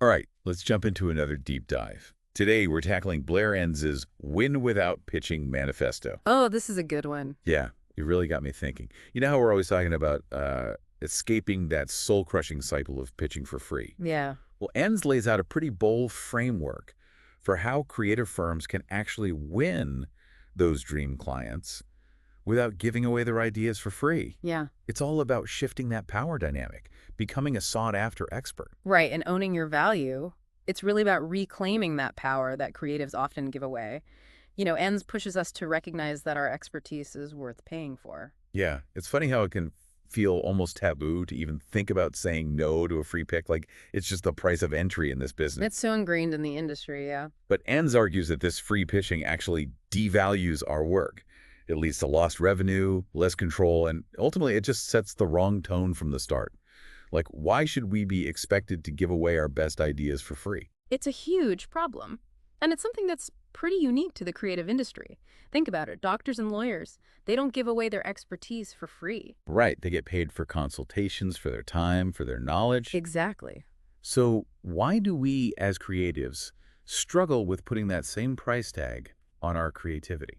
All right, let's jump into another deep dive. Today, we're tackling Blair Enns' Win Without Pitching Manifesto. Oh, this is a good one. Yeah, you really got me thinking. You know how we're always talking about escaping that soul-crushing cycle of pitching for free? Yeah. Well, Enns lays out a pretty bold framework for how creative firms can actually win those dream clients without giving away their ideas for free. Yeah. It's all about shifting that power dynamic, becoming a sought-after expert. Right. And owning your value. It's really about reclaiming that power that creatives often give away. Enns pushes us to recognize that our expertise is worth paying for. Yeah, it's funny how it can feel almost taboo to even think about saying no to a free pick, like it's just the price of entry in this business. It's so ingrained in the industry, yeah. But Enns argues that this free pitching actually devalues our work. It leads to lost revenue, less control, and ultimately it just sets the wrong tone from the start. Like, why should we be expected to give away our best ideas for free? It's a huge problem. And it's something that's pretty unique to the creative industry. Think about it. Doctors and lawyers, they don't give away their expertise for free. Right, they get paid for consultations, for their time, for their knowledge. Exactly. So why do we, as creatives, struggle with putting that same price tag on our creativity?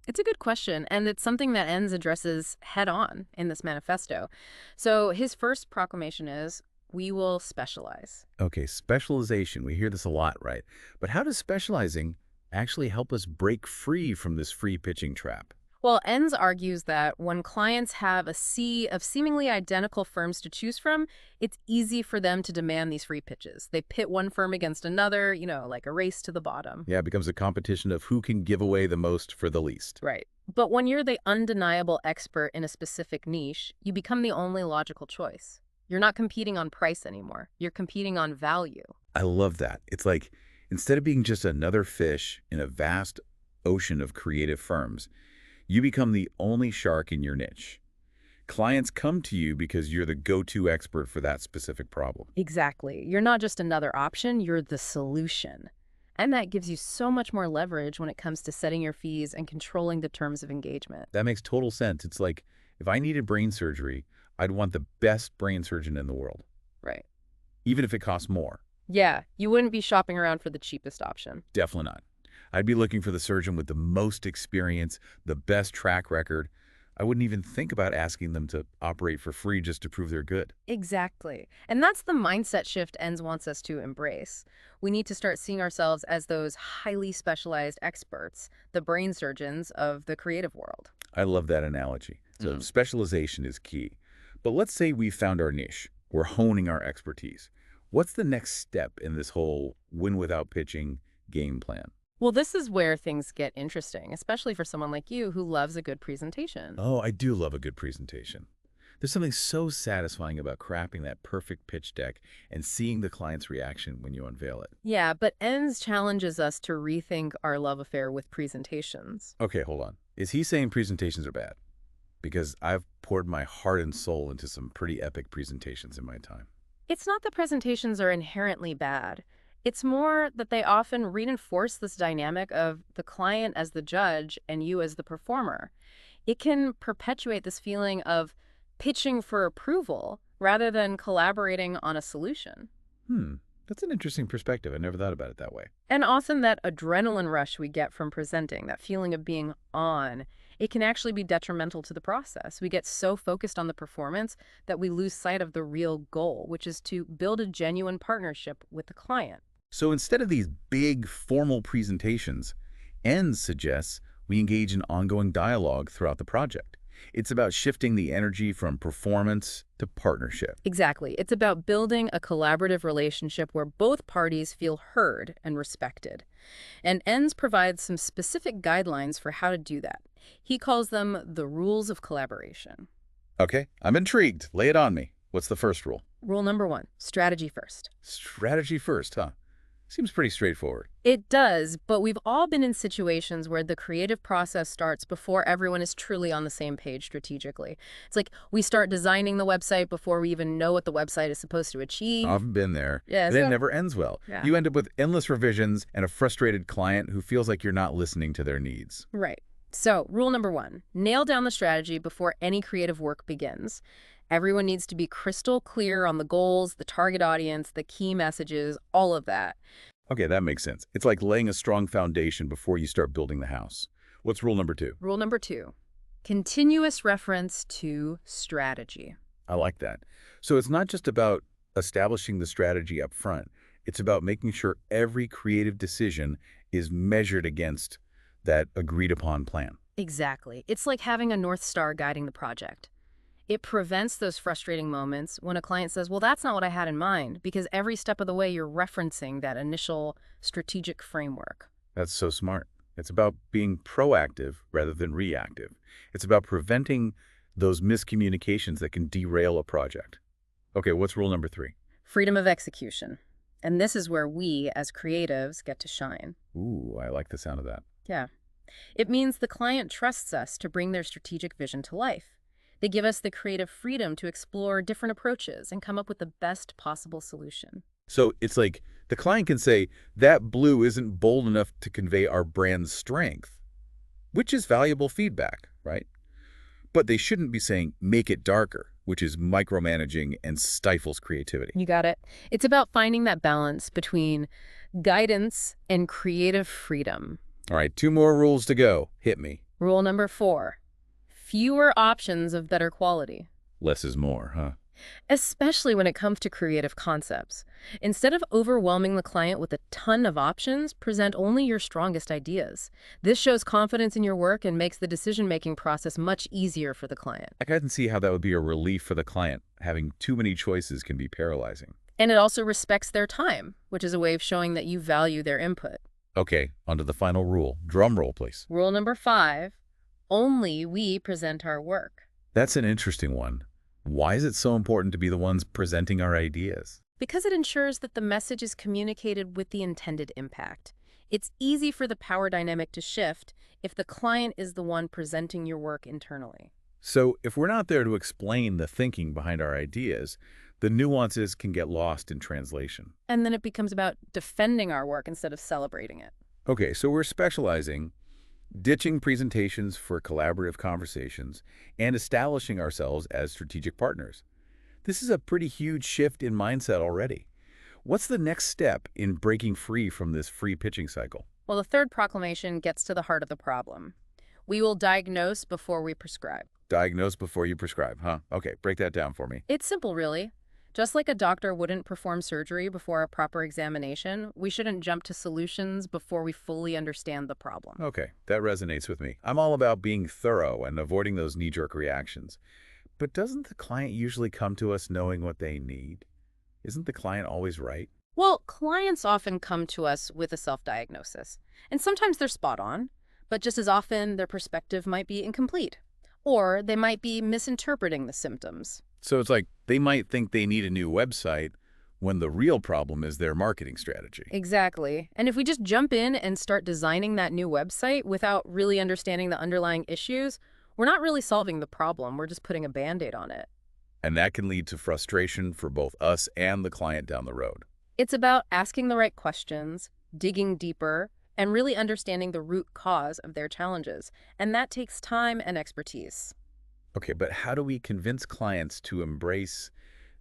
It's a good question, and it's something that Enns addresses head-on in this manifesto. So his first proclamation is, we will specialize. Okay, specialization. We hear this a lot, right? But how does specializing actually help us break free from this free pitching trap? Well, Enns argues that when clients have a sea of seemingly identical firms to choose from, it's easy for them to demand these free pitches. They pit one firm against another, like a race to the bottom. Yeah, it becomes a competition of who can give away the most for the least. Right. But when you're the undeniable expert in a specific niche, you become the only logical choice. You're not competing on price anymore. You're competing on value. I love that. It's like, instead of being just another fish in a vast ocean of creative firms, you become the only shark in your niche. Clients come to you because you're the go-to expert for that specific problem. Exactly. You're not just another option, you're the solution. And that gives you so much more leverage when it comes to setting your fees and controlling the terms of engagement. That makes total sense. It's like, if I needed brain surgery, I'd want the best brain surgeon in the world, Right. even if it costs more. Yeah, you wouldn't be shopping around for the cheapest option. Definitely not. I'd be looking for the surgeon with the most experience, the best track record. I wouldn't even think about asking them to operate for free just to prove they're good. Exactly. And that's the mindset shift Enns wants us to embrace. We need to start seeing ourselves as those highly specialized experts, the brain surgeons of the creative world. I love that analogy. So specialization is key. But let's say we found our niche. We're honing our expertise. What's the next step in this whole win without pitching game plan? Well, this is where things get interesting, especially for someone like you who loves a good presentation. Oh, I do love a good presentation. There's something so satisfying about crafting that perfect pitch deck and seeing the client's reaction when you unveil it. Yeah, but Enns challenges us to rethink our love affair with presentations. Okay, hold on. Is he saying presentations are bad? Because I've poured my heart and soul into some pretty epic presentations in my time. It's not that presentations are inherently bad. It's more that they often reinforce this dynamic of the client as the judge and you as the performer. It can perpetuate this feeling of pitching for approval rather than collaborating on a solution. That's an interesting perspective. I never thought about it that way. And often that adrenaline rush we get from presenting, that feeling of being on, it can actually be detrimental to the process. We get so focused on the performance that we lose sight of the real goal, which is to build a genuine partnership with the client. So instead of these big, formal presentations, Enns suggests we engage in ongoing dialogue throughout the project. It's about shifting the energy from performance to partnership. Exactly. It's about building a collaborative relationship where both parties feel heard and respected. And Enns provides some specific guidelines for how to do that. He calls them the rules of collaboration. Okay, I'm intrigued. Lay it on me. What's the first rule? Rule number 1, strategy first. Strategy first, huh? Seems pretty straightforward. It does, but we've all been in situations where the creative process starts before everyone is truly on the same page strategically. It's like we start designing the website before we even know what the website is supposed to achieve. I've been there. Yeah, And it never ends well. Yeah. You end up with endless revisions and a frustrated client who feels like you're not listening to their needs. Right. So, rule number 1, nail down the strategy before any creative work begins. Everyone needs to be crystal clear on the goals, the target audience, the key messages, all of that. Okay, that makes sense. It's like laying a strong foundation before you start building the house. What's rule number 2? Rule number 2, continuous reference to strategy. I like that. So it's not just about establishing the strategy up front. It's about making sure every creative decision is measured against that agreed upon plan. Exactly. It's like having a North Star guiding the project. It prevents those frustrating moments when a client says, well, that's not what I had in mind, because every step of the way you're referencing that initial strategic framework. That's so smart. It's about being proactive rather than reactive. It's about preventing those miscommunications that can derail a project. Okay, what's rule number 3? Freedom of execution. And this is where we, as creatives, get to shine. Ooh, I like the sound of that. Yeah. It means the client trusts us to bring their strategic vision to life. They give us the creative freedom to explore different approaches and come up with the best possible solution. So it's like the client can say, that blue isn't bold enough to convey our brand's strength, which is valuable feedback, right? But they shouldn't be saying, make it darker, which is micromanaging and stifles creativity. You got it. It's about finding that balance between guidance and creative freedom. All right, 2 more rules to go. Hit me. Rule number 4, fewer options of better quality. Less is more, huh? Especially when it comes to creative concepts. Instead of overwhelming the client with a ton of options, present only your strongest ideas. This shows confidence in your work and makes the decision-making process much easier for the client. I can see how that would be a relief for the client. Having too many choices can be paralyzing. And it also respects their time, which is a way of showing that you value their input. Okay, on to the final rule. Drum roll, please. Rule number 5, only we present our work. That's an interesting one. Why is it so important to be the ones presenting our ideas? Because it ensures that the message is communicated with the intended impact. It's easy for the power dynamic to shift if the client is the one presenting your work internally. So if we're not there to explain the thinking behind our ideas, the nuances can get lost in translation. And then it becomes about defending our work instead of celebrating it. Okay, so we're specializing, ditching presentations for collaborative conversations, and establishing ourselves as strategic partners. This is a pretty huge shift in mindset already. What's the next step in breaking free from this free pitching cycle? Well, the third proclamation gets to the heart of the problem. We will diagnose before we prescribe. Diagnose before you prescribe, huh? Okay, break that down for me. It's simple, really. Just like a doctor wouldn't perform surgery before a proper examination, we shouldn't jump to solutions before we fully understand the problem. Okay, that resonates with me. I'm all about being thorough and avoiding those knee-jerk reactions. But doesn't the client usually come to us knowing what they need? Isn't the client always right? Well, clients often come to us with a self-diagnosis, and sometimes they're spot on, but just as often their perspective might be incomplete, or they might be misinterpreting the symptoms. So it's like they might think they need a new website when the real problem is their marketing strategy. Exactly. And if we just jump in and start designing that new website without really understanding the underlying issues, we're not really solving the problem. We're just putting a Band-Aid on it. And that can lead to frustration for both us and the client down the road. It's about asking the right questions, digging deeper, and really understanding the root cause of their challenges. And that takes time and expertise. Okay, but how do we convince clients to embrace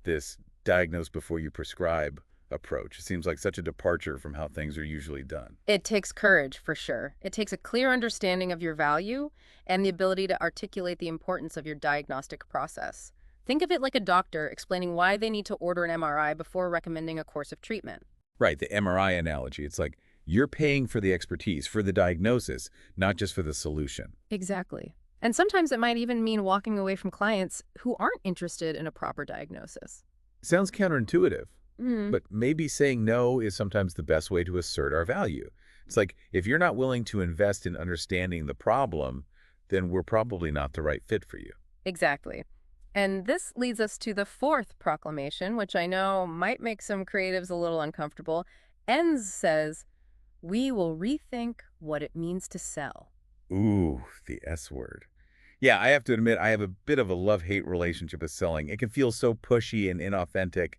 this diagnose before you prescribe approach? It seems like such a departure from how things are usually done. It takes courage, for sure. It takes a clear understanding of your value and the ability to articulate the importance of your diagnostic process. Think of it like a doctor explaining why they need to order an MRI before recommending a course of treatment. Right, the MRI analogy. It's like you're paying for the expertise, for the diagnosis, not just for the solution. Exactly. And sometimes it might even mean walking away from clients who aren't interested in a proper diagnosis. Sounds counterintuitive, but maybe saying no is sometimes the best way to assert our value. It's like if you're not willing to invest in understanding the problem, then we're probably not the right fit for you. Exactly. And this leads us to the fourth proclamation, which I know might make some creatives a little uncomfortable. Ends says, we will rethink what it means to sell. Ooh, the S word. Yeah, I have to admit, I have a bit of a love-hate relationship with selling. It can feel so pushy and inauthentic,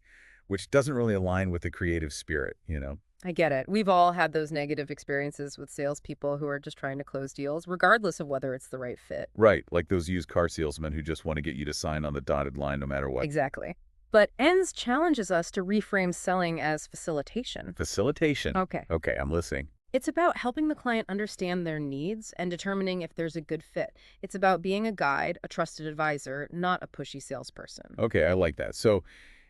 which doesn't really align with the creative spirit, you know? I get it. We've all had those negative experiences with salespeople who are just trying to close deals, regardless of whether it's the right fit. Right, like those used car salesmen who just want to get you to sign on the dotted line no matter what. Exactly. But ENS challenges us to reframe selling as facilitation. Facilitation. Okay. Okay, I'm listening. It's about helping the client understand their needs and determining if there's a good fit. It's about being a guide, a trusted advisor, not a pushy salesperson. Okay, I like that. So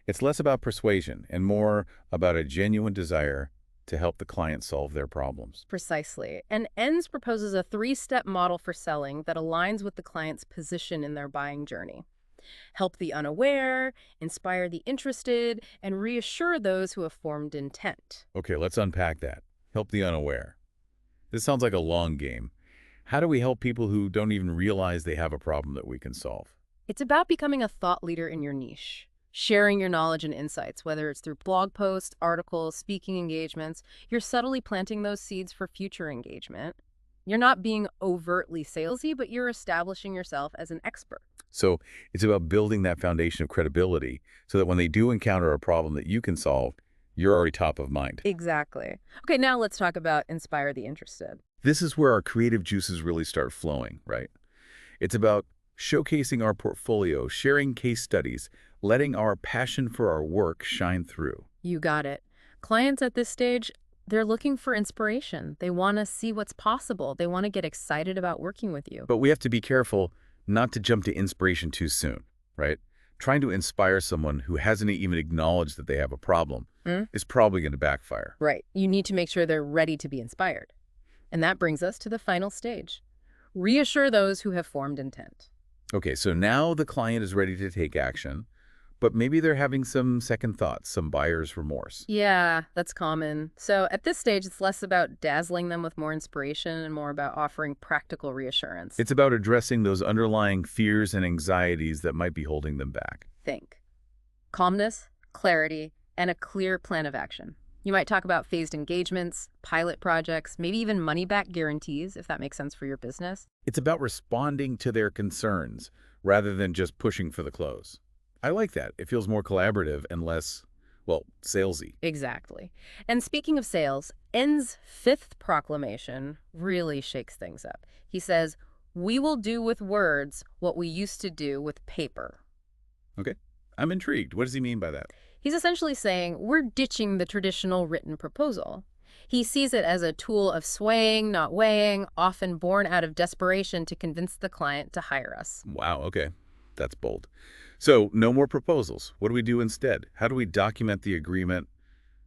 it's less about persuasion and more about a genuine desire to help the client solve their problems. Precisely. And ENS proposes a three-step model for selling that aligns with the client's position in their buying journey. Help the unaware, inspire the interested, and reassure those who have formed intent. Okay, let's unpack that. Help the unaware. This sounds like a long game. How do we help people who don't even realize they have a problem that we can solve? It's about becoming a thought leader in your niche, sharing your knowledge and insights, whether it's through blog posts, articles, speaking engagements. You're subtly planting those seeds for future engagement. You're not being overtly salesy, but you're establishing yourself as an expert. So it's about building that foundation of credibility so that when they do encounter a problem that you can solve, you're already top of mind. Exactly. Okay, now let's talk about inspire the interested. This is where our creative juices really start flowing, right? It's about showcasing our portfolio, sharing case studies, letting our passion for our work shine through. You got it. Clients at this stage, they're looking for inspiration. They want to see what's possible. They want to get excited about working with you. But we have to be careful not to jump to inspiration too soon, right? Trying to inspire someone who hasn't even acknowledged that they have a problem is probably going to backfire. Right. You need to make sure they're ready to be inspired. And that brings us to the final stage. Reassure those who have formed intent. Okay, so now the client is ready to take action, but maybe they're having some second thoughts, some buyer's remorse. Yeah, that's common. So at this stage, it's less about dazzling them with more inspiration and more about offering practical reassurance. It's about addressing those underlying fears and anxieties that might be holding them back. Think. Calmness, clarity, and a clear plan of action. You might talk about phased engagements, pilot projects, maybe even money-back guarantees, if that makes sense for your business. It's about responding to their concerns rather than just pushing for the close. I like that. It feels more collaborative and less, well, salesy. Exactly. And speaking of sales, EN's fifth proclamation really shakes things up. He says, "We will do with words what we used to do with paper." Okay, I'm intrigued. What does he mean by that? He's essentially saying we're ditching the traditional written proposal. He sees it as a tool of swaying, not weighing, often born out of desperation to convince the client to hire us. Wow, okay. That's bold. So no more proposals. What do we do instead? How do we document the agreement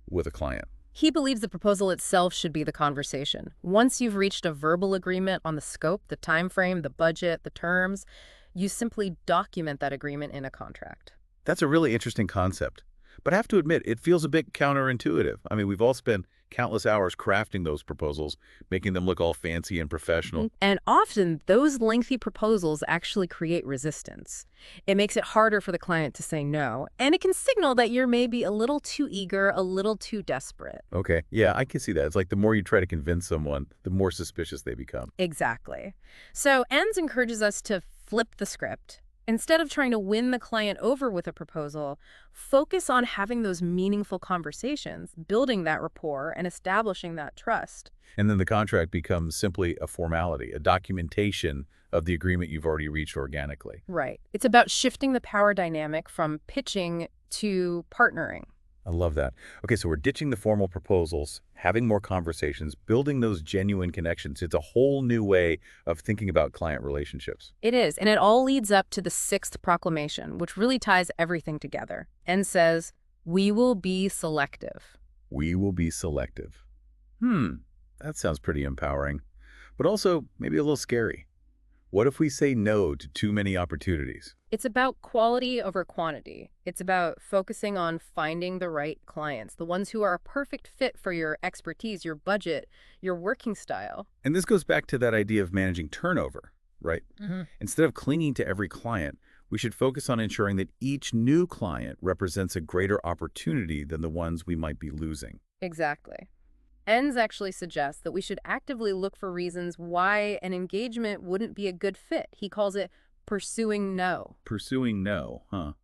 with a client? He believes the proposal itself should be the conversation. Once you've reached a verbal agreement on the scope, the time frame, the budget, the terms, you simply document that agreement in a contract. That's a really interesting concept. But I have to admit, it feels a bit counterintuitive. I mean, we've all spent countless hours crafting those proposals, making them look all fancy and professional. And often, those lengthy proposals actually create resistance. It makes it harder for the client to say no, and it can signal that you're maybe a little too eager, a little too desperate. Okay, yeah, I can see that. It's like the more you try to convince someone, the more suspicious they become. Exactly. So ENS encourages us to flip the script. Instead of trying to win the client over with a proposal, focus on having those meaningful conversations, building that rapport, and establishing that trust. And then the contract becomes simply a formality, a documentation of the agreement you've already reached organically. Right. It's about shifting the power dynamic from pitching to partnering. I love that. Okay, so we're ditching the formal proposals, having more conversations, building those genuine connections. It's a whole new way of thinking about client relationships. It is, and it all leads up to the sixth proclamation, which really ties everything together and says, we will be selective. We will be selective. That sounds pretty empowering, but also maybe a little scary. What if we say no to too many opportunities? It's about quality over quantity. It's about focusing on finding the right clients, the ones who are a perfect fit for your expertise, your budget, your working style. And this goes back to that idea of managing turnover, right? Instead of clinging to every client, we should focus on ensuring that each new client represents a greater opportunity than the ones we might be losing. Exactly. ENS actually suggests that we should actively look for reasons why an engagement wouldn't be a good fit. He calls it pursuing no. Pursuing no, huh?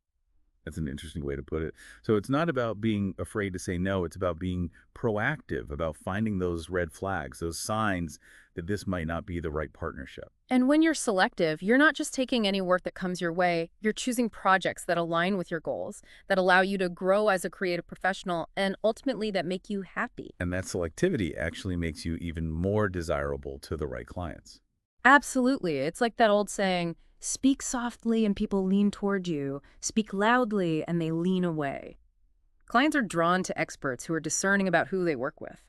That's an interesting way to put it. So it's not about being afraid to say no. It's about being proactive, about finding those red flags, those signs that this might not be the right partnership. And when you're selective, you're not just taking any work that comes your way, you're choosing projects that align with your goals, that allow you to grow as a creative professional, and ultimately that make you happy. And that selectivity actually makes you even more desirable to the right clients. Absolutely. It's like that old saying, speak softly and people lean toward you. Speak loudly and they lean away. Clients are drawn to experts who are discerning about who they work with.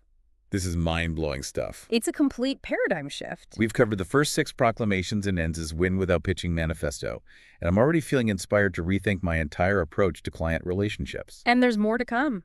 This is mind-blowing stuff. It's a complete paradigm shift. We've covered the first 6 proclamations in Enz's Win Without Pitching Manifesto, and I'm already feeling inspired to rethink my entire approach to client relationships. And there's more to come.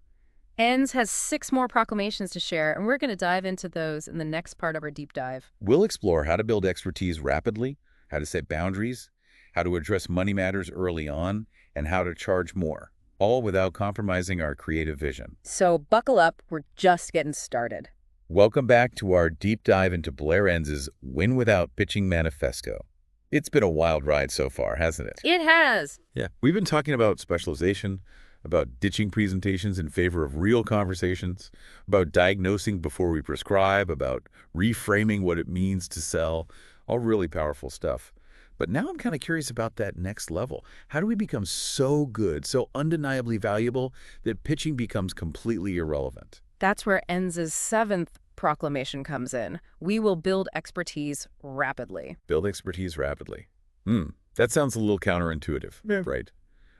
ENS has 6 more proclamations to share, and we're going to dive into those in the next part of our deep dive. We'll explore how to build expertise rapidly, how to set boundaries, how to address money matters early on, and how to charge more, all without compromising our creative vision. So buckle up, we're just getting started. Welcome back to our deep dive into Blair Enz's Win Without Pitching Manifesto. It's been a wild ride so far, hasn't it? It has. Yeah. We've been talking about specialization, about ditching presentations in favor of real conversations, about diagnosing before we prescribe, about reframing what it means to sell, all really powerful stuff. But now I'm kind of curious about that next level. How do we become so good, so undeniably valuable, that pitching becomes completely irrelevant? That's where ENS's 7th proclamation comes in. We will build expertise rapidly. Build expertise rapidly. That sounds a little counterintuitive, right?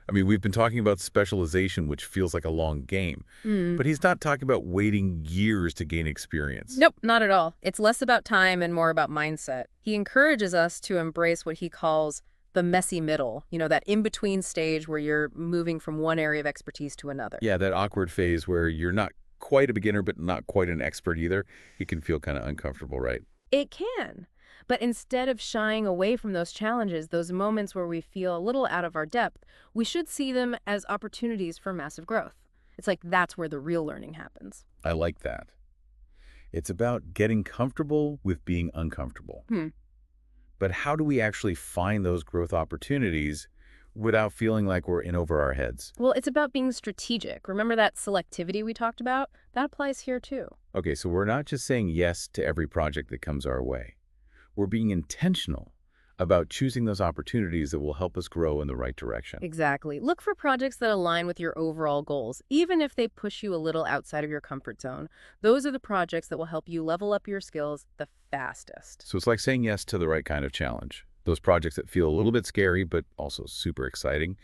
I mean, we've been talking about specialization, which feels like a long game. But he's not talking about waiting years to gain experience. Nope, not at all. It's less about time and more about mindset. He encourages us to embrace what he calls the messy middle, that in-between stage where you're moving from one area of expertise to another. Yeah, that awkward phase where you're not quite a beginner, but not quite an expert either. It can feel kind of uncomfortable, right? It can. But instead of shying away from those challenges, those moments where we feel a little out of our depth, we should see them as opportunities for massive growth. It's like that's where the real learning happens. I like that. It's about getting comfortable with being uncomfortable. But how do we actually find those growth opportunities without feeling like we're in over our heads? Well, it's about being strategic. Remember that selectivity we talked about? That applies here too. Okay, so we're not just saying yes to every project that comes our way. We're being intentional about choosing those opportunities that will help us grow in the right direction. Exactly. Look for projects that align with your overall goals, even if they push you a little outside of your comfort zone. Those are the projects that will help you level up your skills the fastest. So it's like saying yes to the right kind of challenge. Those projects that feel a little bit scary, but also super exciting.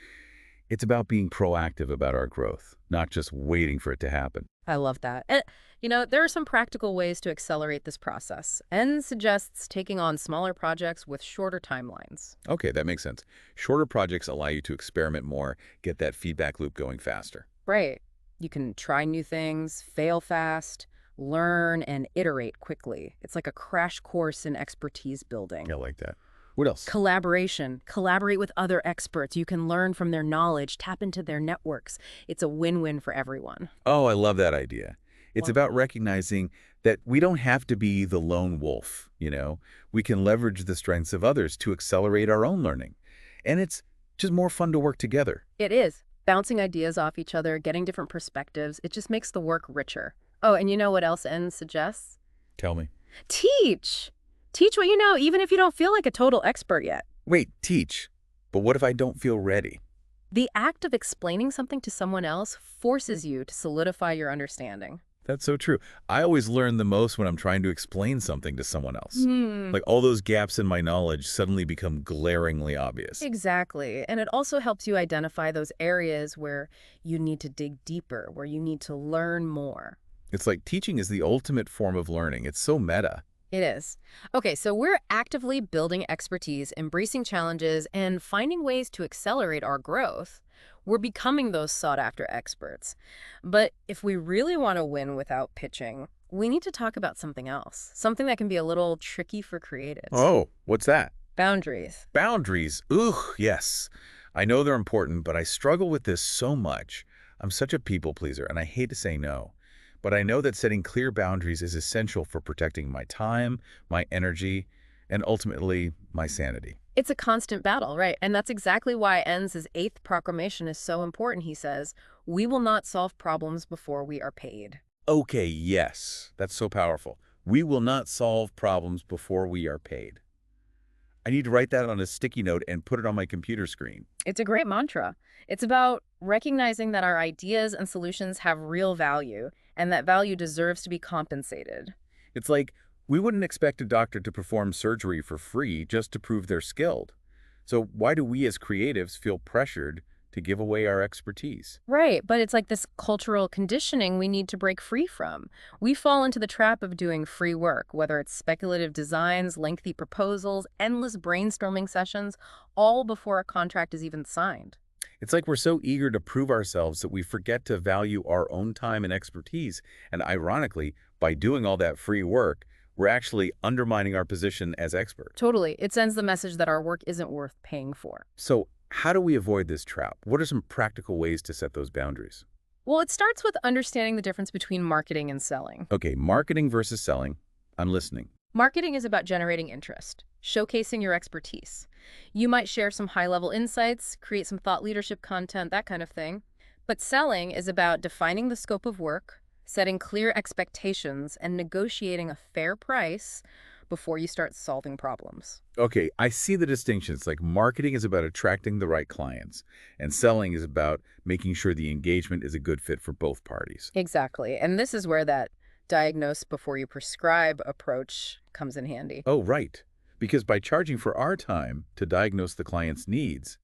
It's about being proactive about our growth, not just waiting for it to happen. I love that. And, there are some practical ways to accelerate this process, and suggests taking on smaller projects with shorter timelines. Okay, that makes sense. Shorter projects allow you to experiment more, get that feedback loop going faster. Right. You can try new things, fail fast, learn, and iterate quickly. It's like a crash course in expertise building. I like that. What else? Collaboration. Collaborate with other experts. You can learn from their knowledge, tap into their networks. It's a win-win for everyone. Oh, I love that idea. It's Wow. about recognizing that we don't have to be the lone wolf, We can leverage the strengths of others to accelerate our own learning. And it's just more fun to work together. It is. Bouncing ideas off each other, getting different perspectives, it just makes the work richer. Oh, and you know what else N suggests? Tell me. Teach! Teach what you know, even if you don't feel like a total expert yet. Wait, teach. But what if I don't feel ready? The act of explaining something to someone else forces you to solidify your understanding. That's so true. I always learn the most when I'm trying to explain something to someone else. Like all those gaps in my knowledge suddenly become glaringly obvious. Exactly. And it also helps you identify those areas where you need to dig deeper, where you need to learn more. It's like teaching is the ultimate form of learning. It's so meta. It is. Okay, so we're actively building expertise, embracing challenges, and finding ways to accelerate our growth. We're becoming those sought-after experts. But if we really want to win without pitching, we need to talk about something else, something that can be a little tricky for creatives. Oh, what's that? Boundaries. Boundaries. Ugh, yes. I know they're important, but I struggle with this so much. I'm such a people pleaser, and I hate to say no. But I know that setting clear boundaries is essential for protecting my time, my energy, and ultimately my sanity. It's a constant battle, right? And that's exactly why Enns' eighth proclamation is so important. He says, "We will not solve problems before we are paid." Okay, yes, that's so powerful. We will not solve problems before we are paid. I need to write that on a sticky note and put it on my computer screen. It's a great mantra. It's about recognizing that our ideas and solutions have real value and that value deserves to be compensated. It's like we wouldn't expect a doctor to perform surgery for free just to prove they're skilled. So why do we as creatives feel pressured to give away our expertise? Right, but it's like this cultural conditioning we need to break free from. We fall into the trap of doing free work, whether it's speculative designs, lengthy proposals, endless brainstorming sessions, all before a contract is even signed. It's like we're so eager to prove ourselves that we forget to value our own time and expertise. And ironically, by doing all that free work, we're actually undermining our position as experts. Totally. It sends the message that our work isn't worth paying for. So how do we avoid this trap? What are some practical ways to set those boundaries? Well, it starts with understanding the difference between marketing and selling. Okay, marketing versus selling. I'm listening. Marketing is about generating interest, showcasing your expertise. You might share some high-level insights, create some thought leadership content, that kind of thing. But selling is about defining the scope of work, setting clear expectations, and negotiating a fair price before you start solving problems. Okay, I see the distinctions. Like marketing is about attracting the right clients, and selling is about making sure the engagement is a good fit for both parties. Exactly. And this is where that diagnose before you prescribe approach comes in handy. Oh, right. Because by charging for our time to diagnose the client's needs,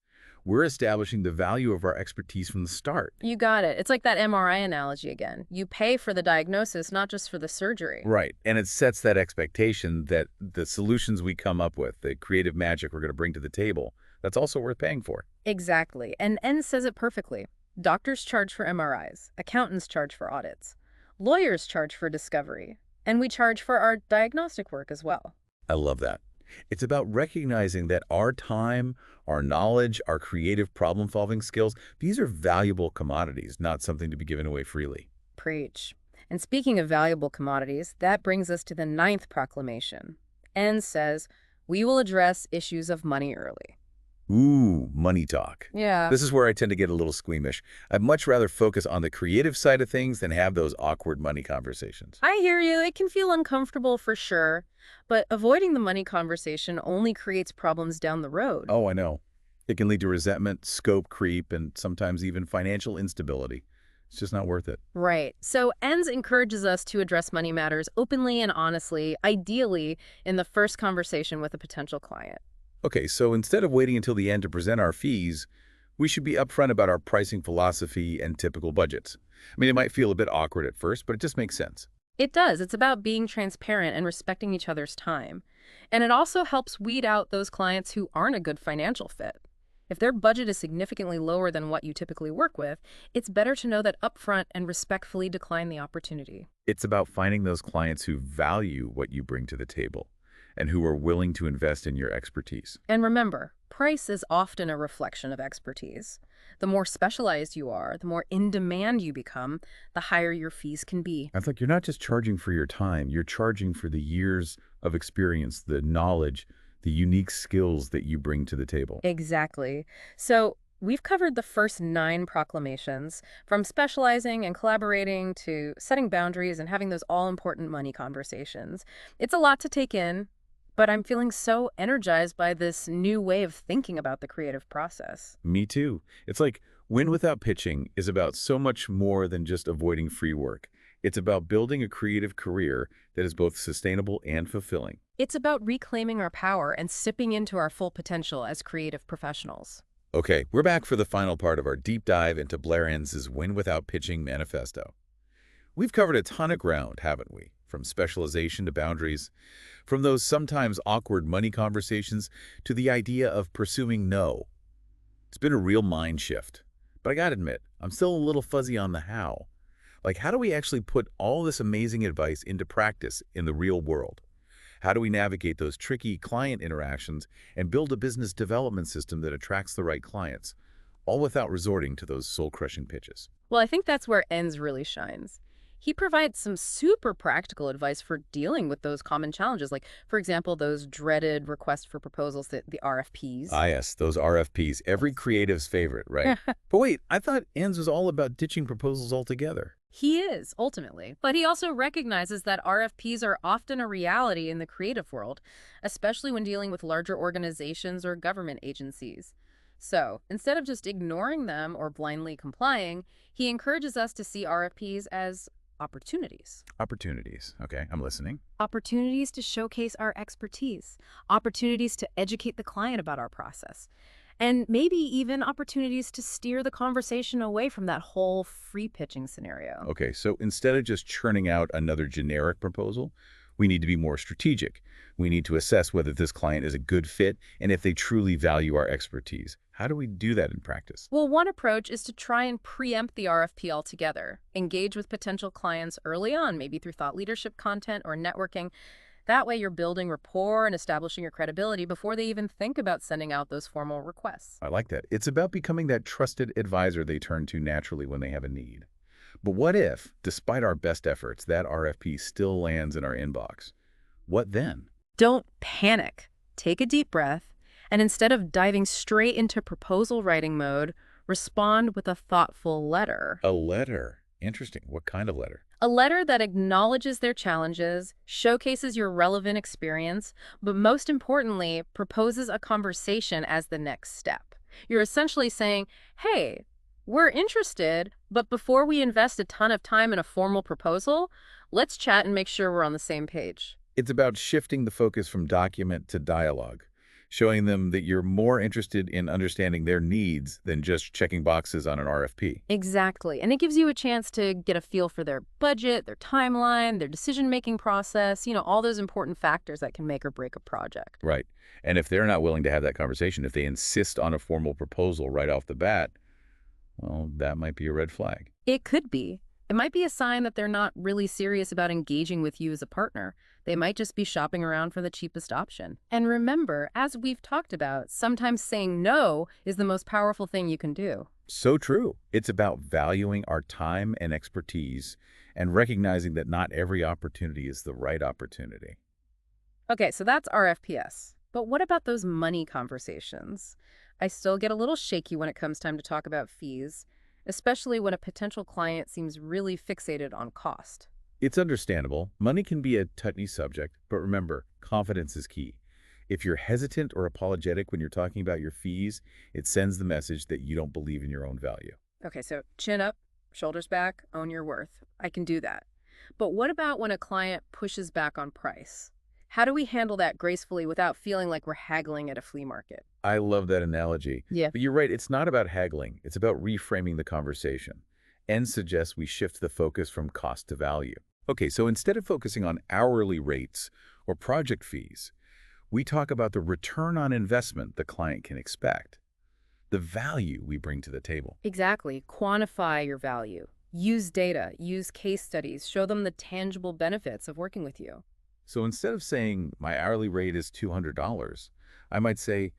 we're establishing the value of our expertise from the start. You got it. It's like that MRI analogy again. You pay for the diagnosis, not just for the surgery. Right. And it sets that expectation that the solutions we come up with, the creative magic we're going to bring to the table, that's also worth paying for. Exactly. And N says it perfectly. Doctors charge for MRIs. Accountants charge for audits. Lawyers charge for discovery. And we charge for our diagnostic work as well. I love that. It's about recognizing that our time, our knowledge, our creative problem-solving skills, these are valuable commodities, not something to be given away freely. Preach. And speaking of valuable commodities, that brings us to the ninth proclamation. N says, we will address issues of money early. Ooh, money talk. Yeah. This is where I tend to get a little squeamish. I'd much rather focus on the creative side of things than have those awkward money conversations. I hear you. It can feel uncomfortable for sure. But avoiding the money conversation only creates problems down the road. Oh, I know. It can lead to resentment, scope creep, and sometimes even financial instability. It's just not worth it. Right. So ENDS encourages us to address money matters openly and honestly, ideally in the first conversation with a potential client. Okay, so instead of waiting until the end to present our fees, we should be upfront about our pricing philosophy and typical budgets. I mean, it might feel a bit awkward at first, but it just makes sense. It does. It's about being transparent and respecting each other's time. And it also helps weed out those clients who aren't a good financial fit. If their budget is significantly lower than what you typically work with, it's better to know that upfront and respectfully decline the opportunity. It's about finding those clients who value what you bring to the table and who are willing to invest in your expertise. And remember, price is often a reflection of expertise. The more specialized you are, the more in demand you become, the higher your fees can be. It's like you're not just charging for your time, you're charging for the years of experience, the knowledge, the unique skills that you bring to the table. Exactly. So we've covered the first 9 proclamations, from specializing and collaborating to setting boundaries and having those all-important money conversations. It's a lot to take in, but I'm feeling so energized by this new way of thinking about the creative process. Me too. It's like win without pitching is about so much more than just avoiding free work. It's about building a creative career that is both sustainable and fulfilling. It's about reclaiming our power and sipping into our full potential as creative professionals. Okay, we're back for the final part of our deep dive into Blair Enns' Win Without Pitching Manifesto. We've covered a ton of ground, haven't we? From specialization to boundaries, from those sometimes awkward money conversations to the idea of pursuing no. It's been a real mind shift. But I gotta admit, I'm still a little fuzzy on the how. Like, how do we actually put all this amazing advice into practice in the real world? How do we navigate those tricky client interactions and build a business development system that attracts the right clients, all without resorting to those soul-crushing pitches? Well, I think that's where ENDS really shines. He provides some super practical advice for dealing with those common challenges, like, for example, those dreaded requests for proposals, the RFPs. Ah, yes, those RFPs, every creative's favorite, right? But wait, I thought ANS was all about ditching proposals altogether. He is, ultimately. But he also recognizes that RFPs are often a reality in the creative world, especially when dealing with larger organizations or government agencies. So, instead of just ignoring them or blindly complying, he encourages us to see RFPs as opportunities. Opportunities. Okay, I'm listening. Opportunities to showcase our expertise, opportunities to educate the client about our process, and maybe even opportunities to steer the conversation away from that whole free pitching scenario. Okay, so instead of just churning out another generic proposal, we need to be more strategic. We need to assess whether this client is a good fit and if they truly value our expertise. How do we do that in practice? Well, one approach is to try and preempt the RFP altogether. Engage with potential clients early on, maybe through thought leadership content or networking. That way you're building rapport and establishing your credibility before they even think about sending out those formal requests. I like that. It's about becoming that trusted advisor they turn to naturally when they have a need. But what if, despite our best efforts, that RFP still lands in our inbox? What then? Don't panic. Take a deep breath, and instead of diving straight into proposal writing mode, respond with a thoughtful letter. A letter. Interesting. What kind of letter? A letter that acknowledges their challenges, showcases your relevant experience, but most importantly, proposes a conversation as the next step. You're essentially saying, hey, we're interested, but before we invest a ton of time in a formal proposal, let's chat and make sure we're on the same page. It's about shifting the focus from document to dialogue, showing them that you're more interested in understanding their needs than just checking boxes on an RFP. Exactly. And it gives you a chance to get a feel for their budget, their timeline, their decision-making process, all those important factors that can make or break a project. Right. And if they're not willing to have that conversation, if they insist on a formal proposal right off the bat, well, that might be a red flag. It could be. It might be a sign that they're not really serious about engaging with you as a partner. They might just be shopping around for the cheapest option. And remember, as we've talked about, sometimes saying no is the most powerful thing you can do. So true. It's about valuing our time and expertise and recognizing that not every opportunity is the right opportunity. Okay, so that's RFPS. But what about those money conversations? I still get a little shaky when it comes time to talk about fees, especially when a potential client seems really fixated on cost. It's understandable. Money can be a touchy subject, but remember, confidence is key. If you're hesitant or apologetic when you're talking about your fees, it sends the message that you don't believe in your own value. Okay, so chin up, shoulders back, own your worth. I can do that. But what about when a client pushes back on price? How do we handle that gracefully without feeling like we're haggling at a flea market? I love that analogy. Yeah. But you're right, it's not about haggling. It's about reframing the conversation. And suggests we shift the focus from cost to value. Okay, so instead of focusing on hourly rates or project fees, we talk about the return on investment the client can expect, the value we bring to the table. Exactly. Quantify your value. Use data, use case studies, show them the tangible benefits of working with you. So instead of saying, my hourly rate is $200, I might say,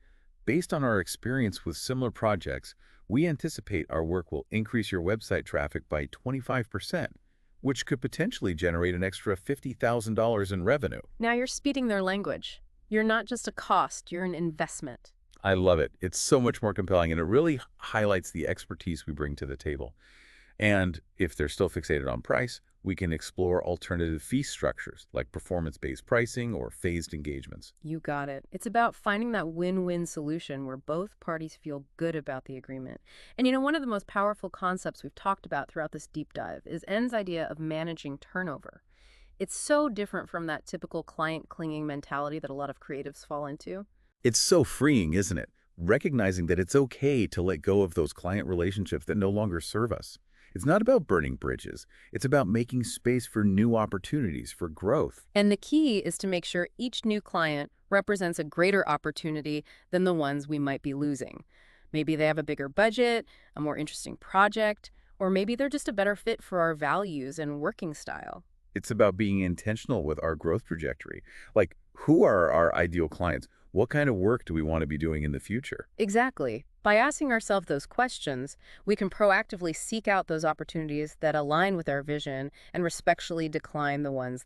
based on our experience with similar projects, we anticipate our work will increase your website traffic by 25%, which could potentially generate an extra $50,000 in revenue. Now you're speaking their language. You're not just a cost, you're an investment. I love it. It's so much more compelling, and it really highlights the expertise we bring to the table. And if they're still fixated on price, we can explore alternative fee structures like performance-based pricing or phased engagements. You got it. It's about finding that win-win solution where both parties feel good about the agreement. And one of the most powerful concepts we've talked about throughout this deep dive is N's idea of managing turnover. It's so different from that typical client-clinging mentality that a lot of creatives fall into. It's so freeing, isn't it? Recognizing that it's okay to let go of those client relationships that no longer serve us. It's not about burning bridges. It's about making space for new opportunities, for growth. And the key is to make sure each new client represents a greater opportunity than the ones we might be losing. Maybe they have a bigger budget, a more interesting project, or maybe they're just a better fit for our values and working style. It's about being intentional with our growth trajectory. Like, who are our ideal clients? What kind of work do we want to be doing in the future? Exactly. By asking ourselves those questions, we can proactively seek out those opportunities that align with our vision and respectfully decline the ones